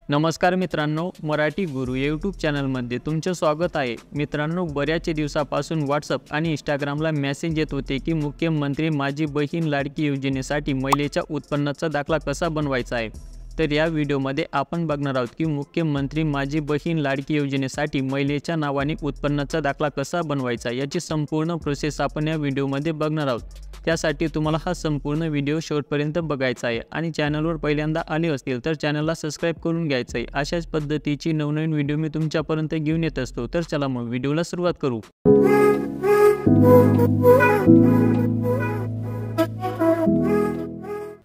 नमस्कार मित्रांनो, मराठी गुरु यूट्यूब चॅनलमध्ये तुमचे स्वागत आहे। मित्रांनो, बऱ्याच दिवसापासून व्हॉट्सअप आणि इंस्टाग्रामला मेसेज येत होते की मुख्यमंत्री माझी बहीण लाडकी योजनेसाठी महिलेच्या उत्पन्नाचा दाखला कसा बनवायचा आहे। तर या व्हिडिओमध्ये आपण बघणार आहोत की मुख्यमंत्री माझी बहीण लाडकी योजनेसाठी महिलेच्या नावाने उत्पन्नाचा दाखला कसा बनवायचा याची संपूर्ण प्रोसेस आपण या व्हिडिओमध्ये बघणार आहोत। त्यासाठी तुम्हाला हा संपूर्ण व्हिडिओ शेवटपर्यंत बघायचा आहे आणि चॅनलवर पहिल्यांदा आले असतील तर चॅनलला सबस्क्राइब करून घ्यायचं आहे। अशाच पद्धतीची नवनवीन व्हिडिओ मी तुमच्यापर्यंत घेऊन येत असतो। तर चला मग व्हिडिओला सुरुवात करू।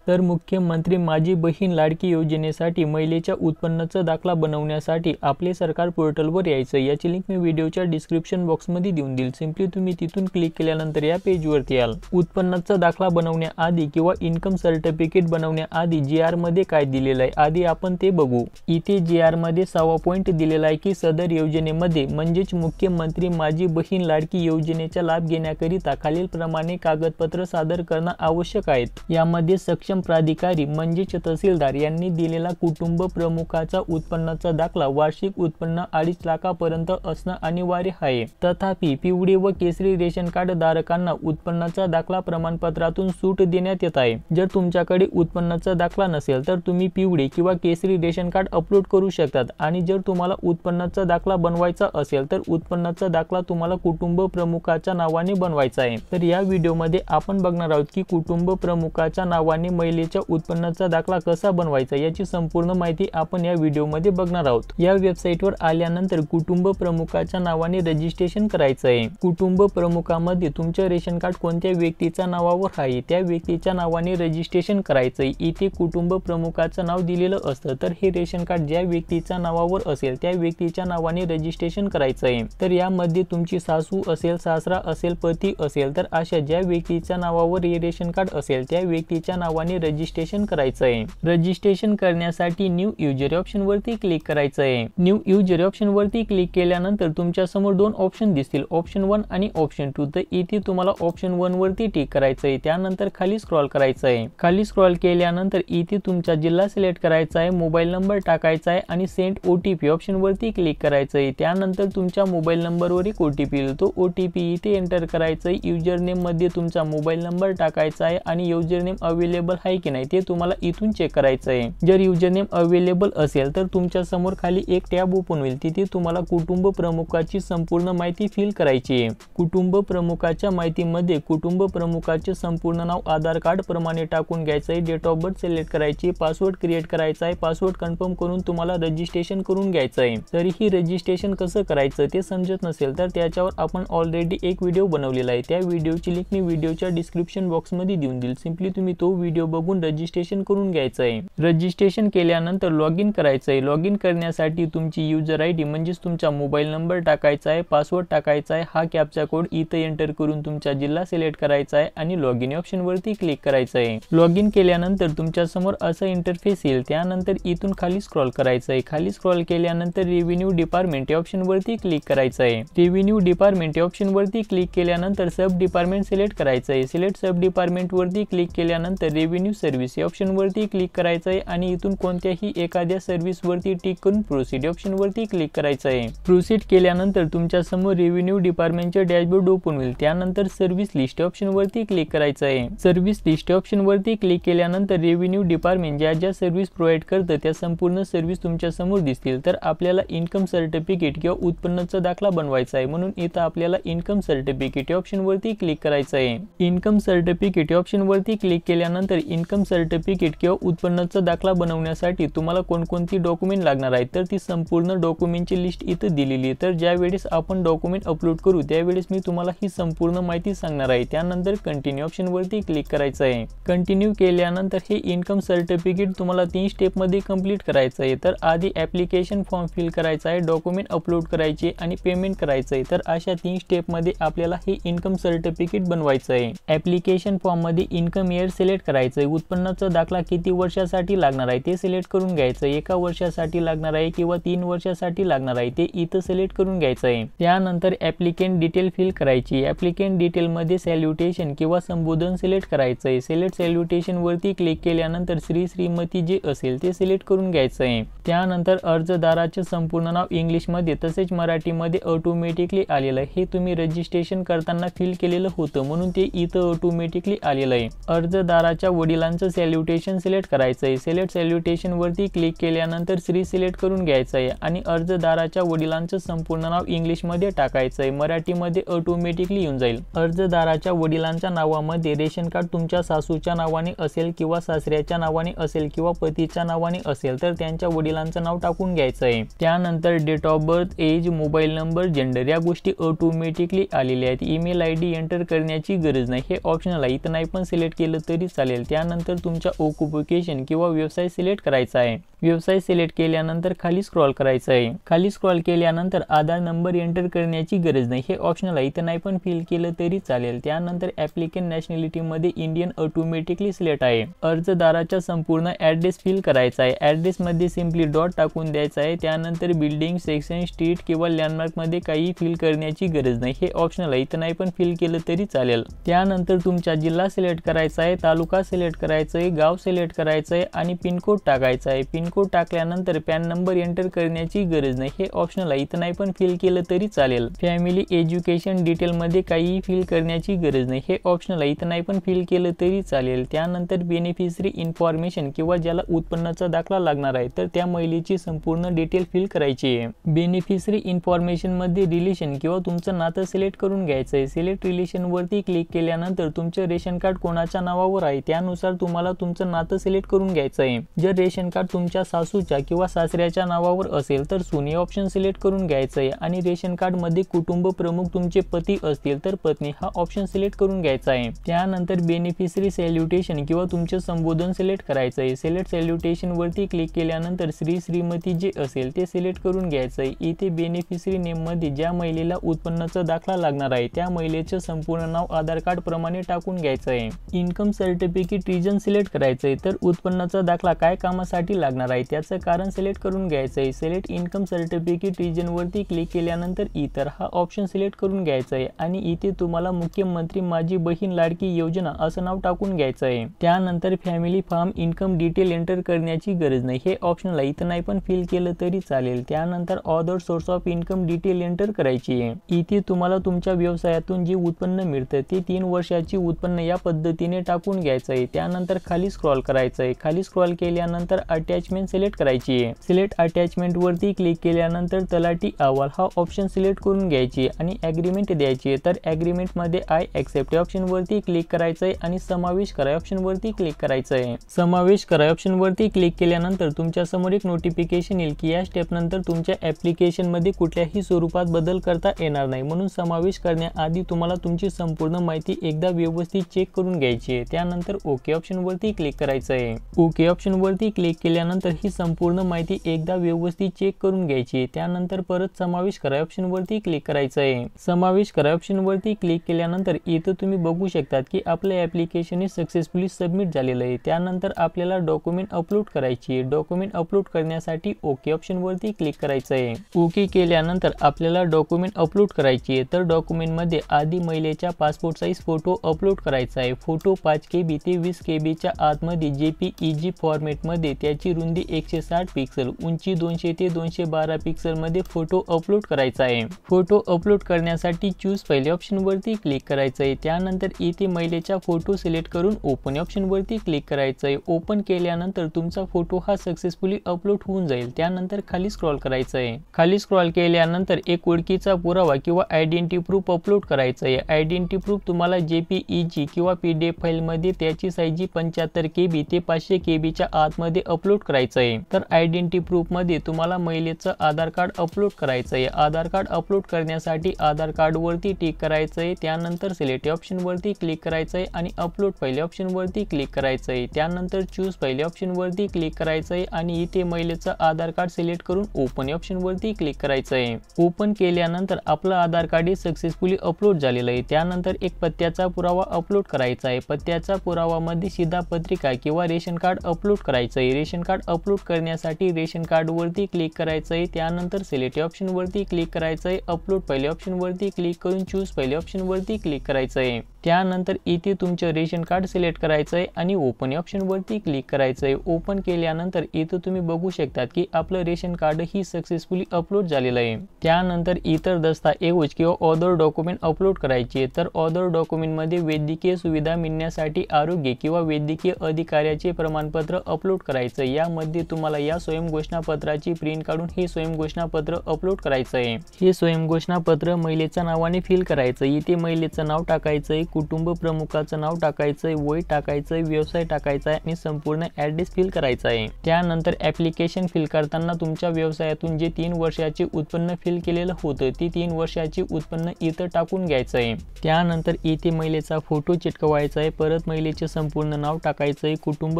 तर मुख्यमंत्री माझी बहीण लाडकी योजनेसाठी महिलेच्या उत्पन्नाचा दाखला बनवण्यासाठी आपले सरकार पोर्टलवर यायचं। याची लिंक मी व्हिडिओच्या डिस्क्रिप्शन बॉक्समध्ये देऊन देईल। सिंपली तुम्ही तिथून क्लिक केल्यानंतर या पेजवरती याल। उत्पन्नाचा दाखला बनवण्याआधी किंवा इन्कम सर्टिफिकेट बनवण्याआधी GR मध्ये काय दिलेलं आहे आधी आपण ते बघू। इथे GR मध्ये 6वा पॉइंट दिलेला आहे की सदर योजनेमध्ये म्हणजेच मुख्यमंत्री माझी बहीण लाडकी योजनेचा लाभ घेण्याकरिता खालील प्रमाणे कागदपत्र सादर करणं आवश्यक आहेत। यामध्ये सक्षम प्राधिकारी म्हणजेच तहसीलदार यांनी दिलेला कुटुंब प्रमुखाचा उत्पन्नाचा दाखला वार्षिक उत्पन्न 2.5 लाखापर्यंत असणं अनिवार्य आहे। तथापि पिवळे व केसरी रेशन कार्ड धारकांना उत्पन्नाचा दाखला प्रमाणपत्रातून सूट देण्यात येत आहे। जर तुमच्याकडे उत्पन्नाचा दाखला नसेल तर तुम्ही पिवळे किंवा केसरी रेशन कार्ड अपलोड करू शकतात आणि जर तुम्हाला उत्पन्नाचा दाखला बनवायचा असेल तर उत्पन्नाचा दाखला तुम्हाला कुटुंब प्रमुखाच्या नावाने बनवायचा आहे। तर या व्हिडिओमध्ये आपण बघणार आहोत की कुटुंब प्रमुखाच्या नावाने महिलेच्या उत्पन्नाचा दाखला कसा बनवायचा याची संपूर्ण माहिती आपण या व्हिडिओमध्ये बघणार आहोत। या वेबसाईटवर आल्यानंतर कुटुंब प्रमुखाच्या नावाने रजिस्ट्रेशन करायचं आहे। कुटुंब प्रमुखामध्ये तुमचे रेशन कार्ड कोणत्या व्यक्तीच्या नावावर आहे त्या व्यक्तीच्या नावाने रजिस्ट्रेशन करायचं आहे। इथे कुटुंब प्रमुखाचं नाव दिलेलं असतं तर हे रेशन कार्ड ज्या व्यक्तीच्या नावावर असेल त्या व्यक्तीच्या नावाने रजिस्ट्रेशन करायचं आहे। तर यामध्ये तुमची सासू असेल, सासरा असेल, पती असेल तर अशा ज्या व्यक्तीच्या नावावर हे रेशन कार्ड असेल त्या व्यक्तीच्या नावाने रजिस्ट्रेशन करायचं आहे। रजिस्ट्रेशन करण्यासाठी न्यू युजर ऑप्शन वरती क्लिक करायचं आहे। न्यू युजर ऑप्शन वरती क्लिक केल्यानंतर तुमच्या समोर दोन ऑप्शन दिसतील, ऑप्शन 1 आणि ऑप्शन 2। तर इथे तुम्हाला ऑप्शन 1 वरती टिक करायचं आहे। त्यानंतर खाली स्क्रॉल करायचं आहे। खाली स्क्रॉल केल्यानंतर इथे तुमचा जिल्हा सिलेक्ट करायचा आहे, मोबाईल नंबर टाकायचा आहे आणि सेंड OTP ऑप्शन वरती क्लिक करायचं आहे। त्यानंतर तुमच्या मोबाईल नंबरवर एक OTP येईल, तो OTP इथे एंटर करायचा आहे। युजर नेम मध्ये तुमचा मोबाईल नंबर टाकायचा आहे आणि युजर नेम अवेलेबल आहे की नाही ते तुम्हाला इथून चेक करायचं आहे। जर युजर नेम अवेलेबल असेल तर तुमच्या समोर खाली एक टॅब ओपन होईल, तिथे तुम्हाला कुटुंब प्रमुखाची संपूर्ण माहिती फिल करायची आहे। कुटुंब प्रमुखाच्या माहितीमध्ये कुटुंब प्रमुखाचे संपूर्ण नाव आधार कार्ड प्रमाणे टाकून घ्यायचं आहे, डेट ऑफ बर्थ सिलेक्ट करायची, पासवर्ड क्रिएट करायचा आहे, पासवर्ड कन्फर्म करून तुम्हाला रजिस्ट्रेशन करून घ्यायचं आहे। तरीही रजिस्ट्रेशन कसं करायचं ते समजत नसेल तर त्याच्यावर आपण ऑलरेडी एक व्हिडिओ बनवलेला आहे, त्या व्हिडिओची लिंक मी व्हिडिओच्या डिस्क्रिप्शन बॉक्स मध्ये देऊन देईल। सिंपली तुम्ही तो व्हिडिओ बघून रजिस्ट्रेशन करून घ्यायचं आहे। रजिस्ट्रेशन केल्यानंतर लॉग इन करायचं आहे। लॉग इन करण्यासाठी तुमची युजर ID म्हणजेच तुमचा मोबाईल नंबर टाकायचा आहे, पासवर्ड टाकायचा आहे, हा कॅप्चा कोड इथे एंटर करून तुमचा जिल्हा सिलेक्ट करायचा आहे आणि लॉग इन ऑप्शन वरती क्लिक करायचं आहे। लॉग इन केल्यानंतर तुमच्या समोर असं इंटरफेस येईल। त्यानंतर इथून खाली स्क्रॉल करायचं आहे। खाली स्क्रॉल केल्यानंतर रेव्हेन्यू डिपार्टमेंट या ऑप्शन वरती क्लिक करायचं आहे। रेव्हेन्यू डिपार्टमेंट या ऑप्शन वरती क्लिक केल्यानंतर सब डिपार्टमेंट सिलेक्ट करायचं आहे। सिलेक्ट सब डिपार्टमेंट वरती क्लिक केल्यानंतर रेव्हेन्यू सर्व्हिस या ऑप्शन वरती क्लिक करायचं आहे आणि इथून कोणत्याही एखाद्या सर्व्हिस वरती टिक करून प्रोसीड ऑप्शन वरती क्लिक करायचं आहे। प्रोसीड केल्यानंतर तुमच्या समोर रेव्हेन्यू डिपार्टमेंटचे डॅशबोर्ड ओपन होईल। त्यानंतर सर्व्हिस लिस्ट ऑप्शन वरती क्लिक करायचं आहे। सर्व्हिस लिस्ट ऑप्शन वरती क्लिक केल्यानंतर रेव्हेन्यू डिपार्टमेंट ज्या ज्या सर्व्हिस प्रोव्हाइड करतं त्या संपूर्ण सर्व्हिस तुमच्या समोर दिसतील। तर आपल्याला इन्कम सर्टिफिकेट किंवा उत्पन्नाचा दाखला बनवायचा आहे म्हणून इथं आपल्याला इन्कम सर्टिफिकेट या ऑप्शन वरती क्लिक करायचं आहे। इन्कम सर्टिफिकेट या ऑप्शन वरती क्लिक केल्यानंतर इन्कम सर्टिफिकेट किंवा उत्पन्नाचा दाखला बनवण्यासाठी तुम्हाला कोणकोणती डॉक्युमेंट लागणार आहेत तर ती संपूर्ण डॉक्युमेंटची लिस्ट इथे दिलेली आहे। तर ज्या वेळेस आपण डॉक्युमेंट अपलोड करू त्यावेळेस मी तुम्हाला ही संपूर्ण माहिती सांगणार आहे। त्यानंतर कंटिन्यू ऑप्शन वरती क्लिक करायचं आहे। कंटिन्यू केल्यानंतर हे इन्कम सर्टिफिकेट तुम्हाला 3 स्टेप मध्ये कंप्लीट करायचं आहे। तर आधी ऍप्लिकेशन फॉर्म फिल करायचा आहे, डॉक्युमेंट अपलोड करायचे आणि पेमेंट करायचं आहे। तर अशा 3 स्टेप मध्ये आपल्याला हे इन्कम सर्टिफिकेट बनवायचं आहे। ऍप्लिकेशन फॉर्म मध्ये इन्कम ईयर सिलेक्ट करायचं, आहे. उत्पन्नाचा दाखला किती वर्षासाठी लागणार आहे ते सिलेक्ट करून घ्यायचं आहे. 1 वर्षासाठी लागणार आहे किंवा 3 वर्षासाठी लागणार आहे ते इथं सिलेक्ट करून घ्यायचं आहे. त्यानंतर ॲप्लिकेंट डिटेल फिल करायची. ॲप्लिकेंट डिटेलमध्ये सॅल्युटेशन किंवा संबोधन सिलेक्ट करायचं आहे. सिलेक्ट सॅल्युटेशन वरती क्लिक केल्यानंतर श्री श्रीमती जे असेल ते सिलेक्ट करून घ्यायचं आहे. त्यानंतर अर्जदाराचे संपूर्ण नाव इंग्लिशमध्ये तसेच मराठीमध्ये ऑटोमॅटिकली आलेलं आहे. हे तुम्ही रजिस्ट्रेशन करताना फिल केलेलं होतं म्हणून ते इथं ऑटोमॅटिकली आलेलं आहे. अर्जदाराच्या वडिलांचं सॅल्युटेशन सिलेक्ट करायचं आहे. सिलेक्ट सॅल्युटेशन वरती क्लिक केल्यानंतर श्री सिलेक्ट करून घ्यायचं आहे आणि अर्जदाराच्या वडिलांचं संपूर्ण नाव इंग्लिशमध्ये टाकायचं आहे. मराठीमध्ये ऑटोमॅटिकली येऊन जाईल. अर्जदाराच्या वडिलांच्या नावामध्ये रेशन कार्ड तुमच्या सासूच्या नावाने असेल किंवा सासऱ्याच्या नावाने असेल किंवा पतीच्या नावाने असेल तर त्यांच्या वडिलांचं नाव टाकून घ्यायचं आहे. त्यानंतर date of birth, age, mobile number, gender या गोष्टी ऑटोमॅटिकली आलेल्या आहेत. ईमेल आयडी एंटर करण्याची गरज नाही. हे ऑप्शनल आहे. इथं नाही पण सिलेक्ट केलं तरी चालेल. त्यानंतर तुमच्या ऑक्युपेशन किंवा व्यवसाय सिलेक्ट करायचा आहे. व्यवसाय सिलेक्ट केल्यानंतर खाली स्क्रॉल करायचं आहे. खाली स्क्रॉल केल्यानंतर आधार नंबर एंटर करण्याची गरज नाही. हे ऑप्शनल आहे. इथं नाही पण फिल केलं तरी चालेल. त्यानंतर ॲप्लिकंट नॅशनॅलिटीमध्ये इंडियन ऑटोमॅटिकली सिलेक्ट आहे. अर्जदाराचा संपूर्ण ॲड्रेस फिल करायचा आहे. ॲड्रेसमध्ये सिम्पली डॉट टाकून द्यायचा आहे. त्यानंतर बिल्डिंग, सेक्शन, स्ट्रीट किंवा लँडमार्कमध्ये काही फिल करण्याची गरज नाही. हे ऑप्शनल आहे. इथं नाही पण फिल केलं तरी चालेल. त्यानंतर तुमचा जिल्हा सिलेक्ट करायचा आहे, तालुका सिलेक्ट करायचा आहे, गाव सिलेक्ट करायचं आहे आणि पिनकोड टाकायचा आहे. पिनकोड टाकल्यानंतर पॅन नंबर एंटर करण्याची गरज नाही. हे ऑप्शनल आहे. इथं नाही पण फिल केलं तरी चालेल. फॅमिली एज्युकेशन डिटेलमध्ये काहीही फिल करण्याची गरज नाही. हे ऑप्शनल आहे. इथं नाही पण फिल केलं तरी चालेल. त्यानंतर बेनिफिशरी इन्फॉर्मेशन किंवा ज्याला उत्पन्नाचा दाखला लागणार आहे तर त्या महिलेची संपूर्ण डिटेल फिल करायची आहे. बेनिफिशरी इन्फॉर्मेशन मध्ये रिलेशन किंवा तुमचं नातं सिलेक्ट करून घ्यायचं आहे. सिलेक्ट रिलेशन वरती क्लिक केल्यानंतर तुमचं रेशन कार्ड कोणाच्या नावावर आहे त्यानुसार तुम्हाला तुमचं नातं सिलेक्ट करून घ्यायचं आहे. जर रेशन कार्ड तुमच्या सासूच्या किंवा सासऱ्याच्या नावावर असेल तर सुने ऑप्शन सिलेक्ट करून घ्यायचं आहे आणि रेशन कार्ड मध्ये कुटुंब प्रमुख तुमचे पती असतील तर पत्नी हा ऑप्शन सिलेक्ट करून घ्यायचा आहे. त्यानंतर बेनिफिशरी सॅल्युटेशन किंवा तुमचे संबोधन सिलेक्ट करायचं आहे. सिलेक्ट सॅल्युटेशन वरती क्लिक केल्यानंतर श्री श्रीमती जे असेल ते सिलेक्ट करून घ्यायचं आहे. इथे बेनिफिशरी नेम मध्ये ज्या महिलेला उत्पन्नाचा दाखला लागणार आहे त्या महिलेचं संपूर्ण नाव आधार कार्ड प्रमाणे टाकून घ्यायचं आहे. इन्कम सर्टिफिकेट रिजन सिलेक्ट करायचं आहे. तर उत्पन्नाचा दाखला काय कामासाठी लागणार आहे त्याचं कारण सिलेक्ट करून घ्यायचं आहे. सिलेक्ट इन्कम सर्टिफिकेट रिजन वरती क्लिक केल्यानंतर इतर हा ऑप्शन सिलेक्ट करून घ्यायचा आहे आणि इथे तुम्हाला मुख्यमंत्री माझी बहीण लाडकी योजना असं नाव टाकून घ्यायचं आहे. त्यानंतर family farm income detail enter करण्याची गरज नाही. हे ऑप्शनल आहे. इथं नाही पण फिल केलं तरी चालेल. त्यानंतर other source of income detail enter करायची आहे. इथे तुम्हाला तुमच्या व्यवसायातून जे उत्पन्न मिळतं ते 3 वर्षाची उत्पन्न या पद्धतीने टाकून घ्यायचं आहे. त्यानंतर खाली स्क्रॉल करायचं आहे. खाली स्क्रॉल केल्यानंतर अटॅचमेंट सिलेक्ट करायची आहे. सिलेक्ट अटॅचमेंट वरती क्लिक केल्यानंतर तलाठी अहवाल हा ऑप्शन सिलेक्ट करून घ्यायची आणि ॲग्रीमेंट द्यायची आहे. तर ॲग्रीमेंट मध्ये आय ॲक्सेप्ट ऑप्शन वरती क्लिक करायचं आहे आणि समावेश करा ऑप्शन वरती क्लिक करायचं आहे. समावेश करा ऑप्शन वरती क्लिक केल्यानंतर तुमच्या समोर एक नोटिफिकेशन येईल की या स्टेप नंतर तुमच्या ॲप्लिकेशन मध्ये कुठल्याही स्वरूपात बदल करता येणार नाही. म्हणून समावेश करण्याआधी तुम्हाला तुमची संपूर्ण माहिती एकदा व्यवस्थित चेक करून घ्यायची आहे. त्यानंतर ओके ऑप्शन वरती क्लिक करायचं आहे. ओके ऑप्शन वरती क्लिक केल्यानंतर ही संपूर्ण माहिती एकदा व्यवस्थित चेक करून घ्यायची आहे. त्यानंतर परत समावेश करा ऑप्शन वरती क्लिक करायचं आहे. समावेश करा ऑप्शन वरती क्लिक केल्यानंतर इथं तुम्ही बघू शकतात की आपलं ॲप्लिकेशन सक्सेसफुली सबमिट झालेलं आहे. त्यानंतर आपल्याला डॉक्युमेंट अपलोड करायची आहे. डॉक्युमेंट अपलोड करण्यासाठी ओके ऑप्शन वरती क्लिक करायचं आहे. ओके केल्यानंतर आपल्याला डॉक्युमेंट अपलोड करायची आहे. तर डॉक्युमेंट मध्ये आधी महिलेच्या पासपोर्ट साईज फोटो अपलोड करायचा आहे. फोटो 5 KB ते 20 KB च्या आतमध्ये JPEG फॉर्मॅट मध्ये त्याची रुंदी 160 पिक्सल, उंची 200 ते 212 पिक्सल मध्ये फोटो अपलोड करायचा आहे. फोटो अपलोड करण्यासाठी चूज फाईल ऑप्शन वरती क्लिक करायचं आहे. त्यानंतर इथे महिलेचा फोटो सिलेक्ट करून ओपन ऑप्शन वरती क्लिक करायचं आहे. ओपन केल्यानंतर तुमचा फोटो हा सक्सेसफुली अपलोड होऊन जाईल. त्यानंतर खाली स्क्रॉल करायचं आहे. खाली स्क्रॉल केल्यानंतर एक ओळखीचा पुरावा किंवा आयडेंटिटी प्रूफ अपलोड करायचं आहे. आयडेंटिटी प्रूफ तुम्हाला JPEG किंवा PDF फाईल मध्ये त्याची साईज 75 KB ते 500 KB च्या आतमध्ये अपलोड करायची करायचं आहे। तर आयडेंटिटी प्रूफ मध्ये तुम्हाला महिलेचं आधार कार्ड अपलोड करायचं आहे। आधार कार्ड अपलोड करण्यासाठी आधार कार्ड वरती टिक करायचं आहे, त्यानंतर सिलेक्ट ऑप्शन वरती क्लिक करायचं आहे आणि अपलोड पहिले ऑप्शन वरती क्लिक करायचं आहे, त्यानंतर चूज पहिले ऑप्शन वरती क्लिक करायचं आहे आणि इथे महिलेचं आधार कार्ड सिलेक्ट करून ओपन ऑप्शन वरती क्लिक करायचं आहे। ओपन केल्यानंतर आपलं आधार कार्ड सक्सेसफुली अपलोड झालेलं आहे। त्यानंतर एक पत्त्याचा पुरावा अपलोड करायचा आहे। पत्त्याचा पुरावा मध्ये शिधापत्रिका किंवा रेशन कार्ड अपलोड करायचं आहे। रेशन कार्ड अपलोड करण्यासाठी रेशन कार्ड वरती क्लिक करायचं आहे, त्यानंतर सिलेक्ट ऑप्शन वरती क्लिक करायचं आहे, अपलोड पहिले ऑप्शन वरती क्लिक करून चूज पहिले ऑप्शन वरती क्लिक करायचं आहे। त्यानंतर इथे तुमचं रेशन कार्ड सिलेक्ट करायचं आहे आणि ओपन ऑप्शन वरती क्लिक करायचं आहे। ओपन केल्यानंतर इथे तुम्ही बघू शकता की आपलं रेशन कार्ड ही सक्सेसफुली अपलोड झालेलं आहे। त्यानंतर इतर दस्तऐवज किंवा अदर डॉक्युमेंट अपलोड करायचे, तर अदर डॉक्युमेंट मध्ये वैद्यकीय सुविधा मिळण्यासाठी आरोग्य किंवा वैद्यकीय अधिकाऱ्याचे प्रमाणपत्र अपलोड करायचं। यामध्ये तुम्हाला या स्वयं घोषणापत्राची प्रिंट काढून हे स्वयं घोषणापत्र अपलोड करायचं आहे। हे स्वयं घोषणापत्र महिलेच्या नावाने फिल करायचं। इथे महिलेचं नाव टाकायचं आहे, कुटुंब प्रमुखाचं नाव टाकायचं आहे, वय टाकायचं आहे, व्यवसाय टाकायचा आहे आणि संपूर्ण ऍड्रेस फिल करायचा आहे। त्यानंतर ऍप्लिकेशन फिल करताना तुमच्या व्यवसायातून जे 3 वर्षाचे उत्पन्न फिल केलेलं होतं ते 3 वर्षाचे उत्पन्न इथं टाकून घ्यायचं आहे। त्यानंतर इथे महिलेचा फोटो चिटकवायचा आहे, परत महिलेचे संपूर्ण नाव टाकायचं आहे, कुटुंब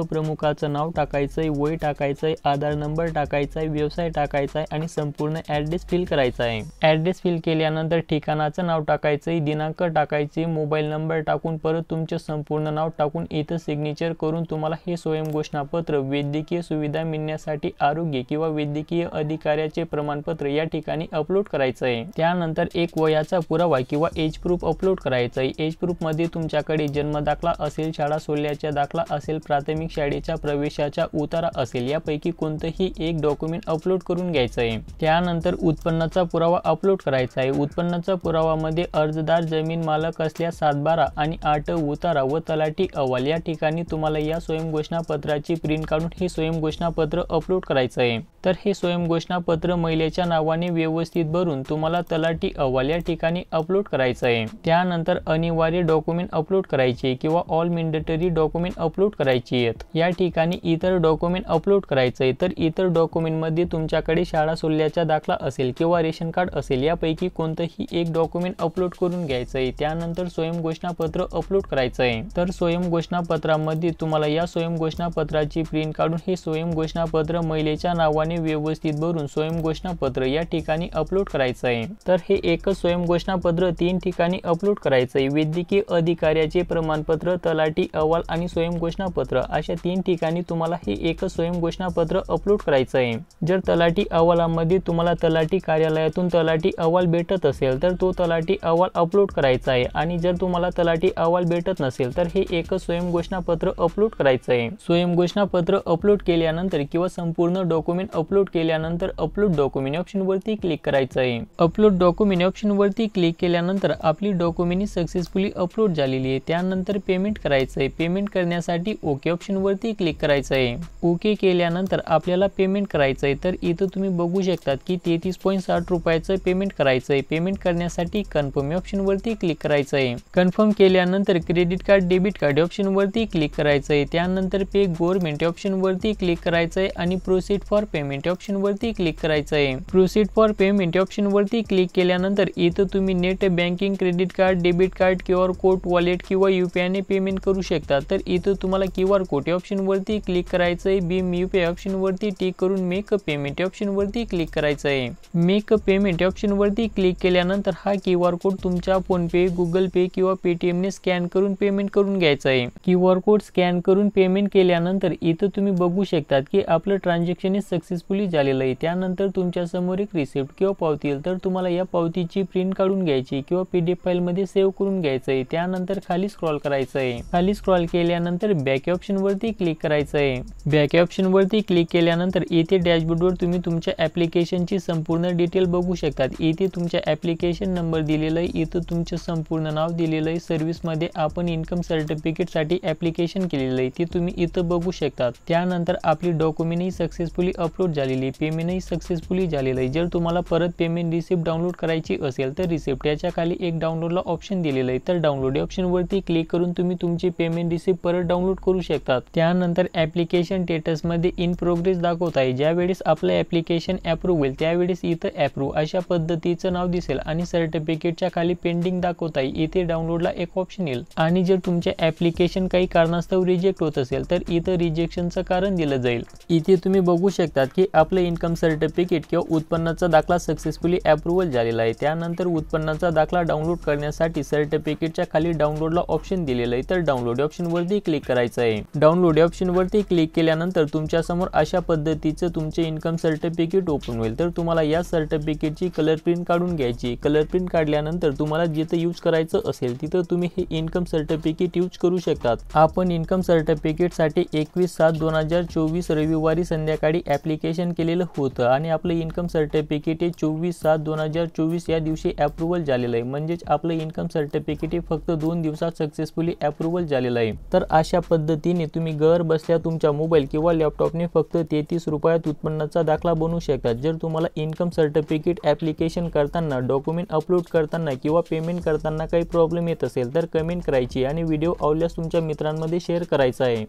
प्रमुखाचं नाव टाकायचं आहे, वय टाकायचं आहे, आधार नंबर टाकायचा आहे, व्यवसाय टाकायचा आहे आणि संपूर्ण ऍड्रेस फिल करायचा आहे। ऍड्रेस फिल केल्यानंतर ठिकाणाचं नाव टाकायचं आहे, दिनांक टाकायचे, मोबाईल नंबर टाकून परत तुमचे संपूर्ण नाव टाकून इथं सिग्नेचर करून तुम्हाला हे स्वयं घोषणापत्र वैद्यकीय सुविधा मिळण्यासाठी आरोग्य किंवा वैद्यकीय अधिकाऱ्याचे प्रमाणपत्र या ठिकाणी अपलोड करायचं आहे। त्यानंतर एक वयाचा पुरावा किंवा एज प्रूफ अपलोड करायचा आहे। एज प्रूफ मध्ये तुमच्याकडे जन्म दाखला असेल, शाळा सोडल्याचा दाखला असेल, प्राथमिक शाळेच्या प्रवेशाचा उतारा असेल, यापैकी कोणतंही एक डॉक्युमेंट अपलोड करून घ्यायचं आहे। त्यानंतर उत्पन्नाचा पुरावा अपलोड करायचा आहे। उत्पन्नाचा पुरावामध्ये अर्जदार जमीन मालक असल्यास 7/12 आणि 8 उतारा व तलाठी अहवाल या ठिकाणी तुम्हाला या स्वयं घोषणापत्राची प्रिंट काढून हे स्वयं घोषणापत्र अपलोड करायचं आहे। तर हे स्वयं घोषणापत्र महिलेच्या नावाने व्यवस्थित भरून तुम्हाला तलाठी अहवाल या ठिकाणी अपलोड करायचं आहे। त्यानंतर अनिवार्य डॉक्युमेंट अपलोड करायचे किंवा ऑल मॅन्डेटरी डॉक्युमेंट अपलोड करायची आहेत। या ठिकाणी इतर डॉक्युमेंट अपलोड करायचं आहे। तर इतर डॉक्युमेंट मध्ये तुमच्याकडे शाळा सोडल्याचा दाखला असेल किंवा रेशन कार्ड असेल, यापैकी कोणतंही एक डॉक्युमेंट अपलोड करून घ्यायचं आहे। त्यानंतर स्वयं घोषणापत्र अपलोड करायचं आहे। तर स्वयं घोषणापत्रामध्ये तुम्हाला या स्वयं घोषणापत्राची प्रिंट काढून हे स्वयं घोषणापत्र महिलेच्या नावाने व्यवस्थित भरून स्वयं घोषणापत्र या ठिकाणी अपलोड करायचं आहे। तर हे एकच स्वयं घोषणापत्र 3 ठिकाणी अपलोड करायचं आहे। वैद्यकीय अधिकाऱ्याचे प्रमाणपत्र, तलाठी अहवाल आणि स्वयं घोषणापत्र अशा 3 ठिकाणी तुम्हाला हे एकच स्वयं घोषणापत्र अपलोड करायचं आहे। जर तलाठी अहवालामध्ये तुम्हाला तलाठी कार्यालयातून तलाठी अहवाल भेटत असेल तर तो तलाठी अहवाल अपलोड करायचा आहे आणि जर तुम्हाला तलाठी अहवाल भेटत नसेल तर हे एकच स्वयं घोषणापत्र अपलोड करायचं आहे। स्वयं घोषणापत्र अपलोड केल्यानंतर किंवा संपूर्ण डॉक्युमेंट अपलोड केल्यानंतर अपलोड डॉक्युमेंट ऑप्शन वरती क्लिक करायचं आहे। अपलोड डॉक्युमेंट ऑप्शन वरती क्लिक केल्यानंतर आपली डॉक्युमेंट सक्सेसफुली अपलोड झालेली आहे। त्यानंतर पेमेंट करायचं आहे। पेमेंट करण्यासाठी ओके ऑप्शन वरती क्लिक करायचं आहे। ओके केल्यानंतर आपल्याला पेमेंट करायचं आहे। तर इथं तुम्ही बघू शकतात की 33.60 रुपयाचं पेमेंट करायचं आहे। पेमेंट करण्यासाठी कन्फर्म ऑप्शन वरती क्लिक करायचं आहे। कन्फर्म केल्यानंतर credit card, debit card option वरती क्लिक करायचं आहे। त्यानंतर पे गव्हर्नमेंट ऑप्शन वरती क्लिक करायचं आहे आणि प्रोसीड फॉर पेमेंट ऑप्शन वरती क्लिक करायचं आहे। प्रोसीड फॉर पेमेंट ऑप्शन वरती क्लिक केल्यानंतर इथं तुम्ही net banking, credit card, debit card, QR code, wallet किंवा UPI ने पेमेंट करू शकता। तर इथं तुम्हाला QR कोड ऑप्शन वरती क्लिक करायचं आहे। भीम UPI ऑप्शन वरती टिक करून मेक पेमेंट ऑप्शन वरती क्लिक करायचं आहे। मेक पेमेंट ऑप्शन वरती क्लिक केल्यानंतर हा QR कोड तुमच्या फोन पे, गुगल पे किंवा पेटीएम ने स्कॅन करून पेमेंट करून घ्यायचं आहे। QR कोड स्कॅन करून पेमेंट केल्यानंतर इथं तुम्ही बघू शकतात की आपलं ट्रान्झॅक्शन सक्सेसफुली झालेलं आहे। त्यानंतर तुमच्या समोर एक रिसिप्ट किंवा पावती येईल, तर तुम्हाला या पावतीची प्रिंट काढून घ्यायची किंवा PDF फाईल मध्ये सेव्ह करून घ्यायचं आहे। त्यानंतर खाली स्क्रॉल करायचं आहे। खाली स्क्रॉल केल्यानंतर बॅक ऑप्शन वरती क्लिक करायचं आहे। बॅक ऑप्शन वरती क्लिक केल्यानंतर इथे डॅशबोर्डवर तुम्ही तुमच्या ऍप्लिकेशनची संपूर्ण डिटेल बघू शकतात। इथे तुमच्या ऍप्लिकेशन नंबर दिलेला आहे, इथं तुमचं संपूर्ण नाव दिलेलं आहे, सर्व्हिस मध्ये आपण इन्कम सर्टिफिकेट साठी ऍप्लिकेशन केलेलं आहे ते तुम्ही इथं बघू शकतात। त्यानंतर आपली डॉक्युमेंट ही सक्सेसफुली अपलोड झालेली, पेमेंट ही सक्सेसफुली झालेलं आहे। जर तुम्हाला परत पेमेंट रिसिप्ट डाउनलोड करायची असेल तर रिसिप्ट याच्या खाली एक डाउनलोडला ऑप्शन दिलेलं आहे, तर डाउनलोड ऑप्शन वरती क्लिक करून तुम्ही तुमची पेमेंट रिसिप्ट परत डाउनलोड करू शकतात। त्यानंतर ऍप्लिकेशन स्टेटस याच्यामध्ये इन प्रोग्रेस दाखवत आहे। ज्यावेळेस आपलं ॲप्लिकेशन अप्रूव्ह होईल त्यावेळेस इथं अप्रूव्ह अशा पद्धतीचं नाव दिसेल आणि सर्टिफिकेटच्या खाली पेंडिंग दाखवत आहे। इथे डाउनलोडला एक ऑप्शन येईल आणि जर तुमचे ॲप्लिकेशन काही कारणास्तव रिजेक्ट होत असेल तर इथं रिजेक्शनचं कारण दिलं जाईल। इथे तुम्ही बघू शकतात की आपलं इन्कम सर्टिफिकेट किंवा उत्पन्नाचा दाखला सक्सेसफुली अप्रूव्हल झालेला आहे। त्यानंतर उत्पन्नाचा दाखला डाउनलोड करण्यासाठी सर्टिफिकेटच्या खाली डाउनलोडला ऑप्शन दिलेलं आहे, तर डाउनलोड ऑप्शनवरती क्लिक करायचं आहे। डाउनलोड ऑप्शनवरती क्लिक केल्यानंतर तुमच्या समोर अशा पद्धतीचं तुमचे इन्कम सर्टिफिकेट ओपन होईल। तर तुम्हाला या सर्टिफिकेटची कलर प्रिंट काढून घ्यायची। कलर प्रिंट काढल्यानंतर तुम्हाला जिथे यूज करायचं असेल तिथं तुम्ही हे इन्कम सर्टिफिकेट यूज करू शकतात। आपण इन्कम सर्टिफिकेटसाठी 21/7/2024 रविवारी संध्याकाळी ॲप्लिकेशन केलेलं होतं आणि आपलं इन्कम सर्टिफिकेट हे 24/7/2024 या दिवशी अप्रूव्हल झालेलं आहे। म्हणजेच आपलं इन्कम सर्टिफिकेट हे फक्त 2 दिवसात सक्सेसफुली अप्रूव्हल झालेलं आहे। तर अशा पद्धतीने तुम्ही घर बसल्या तुमच्या मोबाईल किंवा लॅपटॉपने फक्त 33 रुपयात उत्पन्नाचा दाखला बनवू शकता। जर तुम्हाला इन्कम सर्टिफिकेट ॲप्लिकेशन करताना, डॉक्युमेंट अपलोड करताना किंवा पेमेंट करताना काही प्रॉब्लेम येत असेल तर कमेंट करायची आणि व्हिडिओ आवडल्यास तुमच्या मित्रांमध्ये शेअर करायचा आहे।